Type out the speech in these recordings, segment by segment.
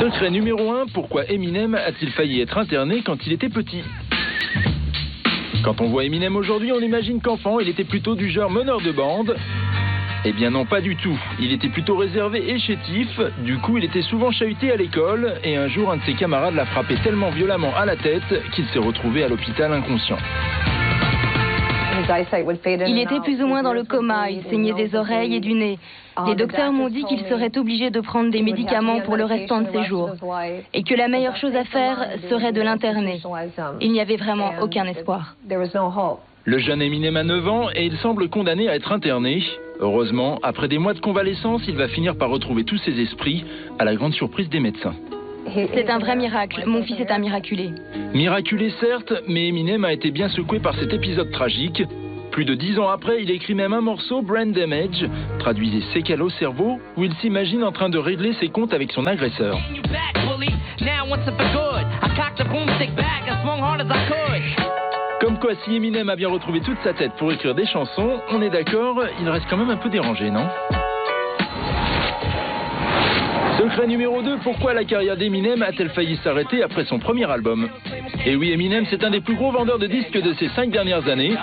Secret numéro 1, pourquoi Eminem a-t-il failli être interné quand il était petit? Quand on voit Eminem aujourd'hui, on imagine qu'enfant, il était plutôt du genre meneur de bande. Eh bien non, pas du tout. Il était plutôt réservé et chétif, du coup il était souvent chahuté à l'école, et un jour un de ses camarades l'a frappé tellement violemment à la tête qu'il s'est retrouvé à l'hôpital inconscient. Il était plus ou moins dans le coma, il saignait des oreilles et du nez. Les docteurs m'ont dit qu'il serait obligé de prendre des médicaments pour le restant de ses jours, et que la meilleure chose à faire serait de l'interner. Il n'y avait vraiment aucun espoir. Le jeune Eminem a 9 ans et il semble condamné à être interné. Heureusement, après des mois de convalescence, il va finir par retrouver tous ses esprits, à la grande surprise des médecins. C'est un vrai miracle, mon fils est un miraculé. Miraculé certes, mais Eminem a été bien secoué par cet épisode tragique. Plus de 10 ans après, il écrit même un morceau, Brain Damage, traduisez séquelles au cerveau, où il s'imagine en train de régler ses comptes avec son agresseur. Comme quoi, si Eminem a bien retrouvé toute sa tête pour écrire des chansons, on est d'accord, il reste quand même un peu dérangé, non? Secret numéro 2, pourquoi la carrière d'Eminem a-t-elle failli s'arrêter après son premier album? Et oui, Eminem, c'est un des plus gros vendeurs de disques de ces 5 dernières années.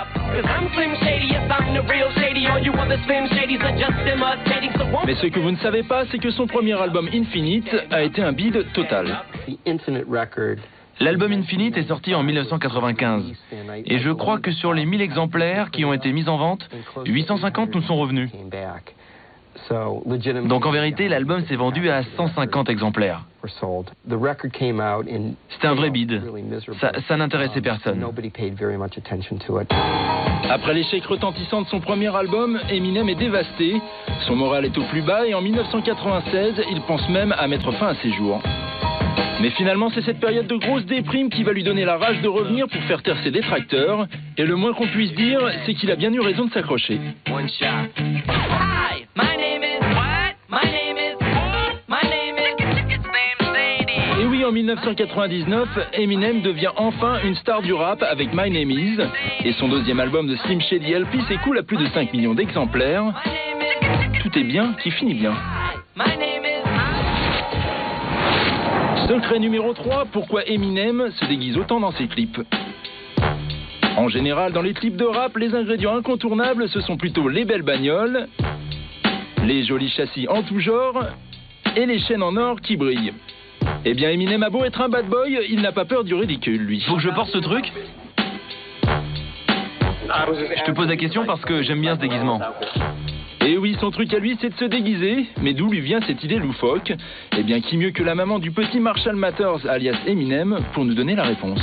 Mais ce que vous ne savez pas, c'est que son premier album Infinite a été un bide total. L'album Infinite est sorti en 1995. Et je crois que sur les 1000 exemplaires qui ont été mis en vente, 850 nous sont revenus. Donc en vérité, l'album s'est vendu à 150 exemplaires. C'était un vrai bide. Ça n'intéressait personne. Après l'échec retentissant de son premier album, Eminem est dévasté. Son moral est au plus bas et en 1996, il pense même à mettre fin à ses jours. Mais finalement, c'est cette période de grosse déprime qui va lui donner la rage de revenir pour faire taire ses détracteurs. Et le moins qu'on puisse dire, c'est qu'il a bien eu raison de s'accrocher. Et oui, en 1999, Eminem devient enfin une star du rap avec My Name Is. Et son deuxième album de Slim Shady LP s'écoule à plus de 5 millions d'exemplaires. Tout est bien qui finit bien. Secret numéro 3, pourquoi Eminem se déguise autant dans ses clips? En général, dans les clips de rap, les ingrédients incontournables, ce sont plutôt les belles bagnoles, les jolis châssis en tout genre et les chaînes en or qui brillent. Eh bien, Eminem a beau être un bad boy, il n'a pas peur du ridicule, lui. Faut que je porte ce truc? Je te pose la question parce que j'aime bien ce déguisement. Et oui, son truc à lui, c'est de se déguiser. Mais d'où lui vient cette idée loufoque? Eh bien, qui mieux que la maman du petit Marshall Mathers, alias Eminem, pour nous donner la réponse?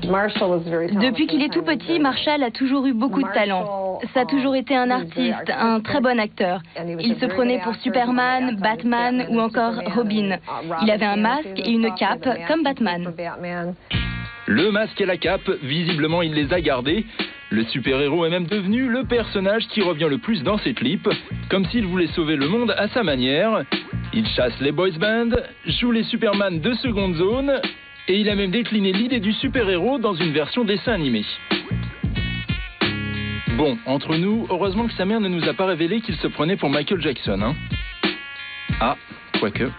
Depuis qu'il est tout petit, Marshall a toujours eu beaucoup de talent. Ça a toujours été un artiste, un très bon acteur. Il se prenait pour Superman, Batman ou encore Robin. Il avait un masque et une cape, comme Batman. Le masque et la cape, visiblement, il les a gardés. Le super-héros est même devenu le personnage qui revient le plus dans ses clips, comme s'il voulait sauver le monde à sa manière. Il chasse les boys bands, joue les Superman de seconde zone, et il a même décliné l'idée du super-héros dans une version dessin animé. Bon, entre nous, heureusement que sa mère ne nous a pas révélé qu'il se prenait pour Michael Jackson, hein. Ah, quoique...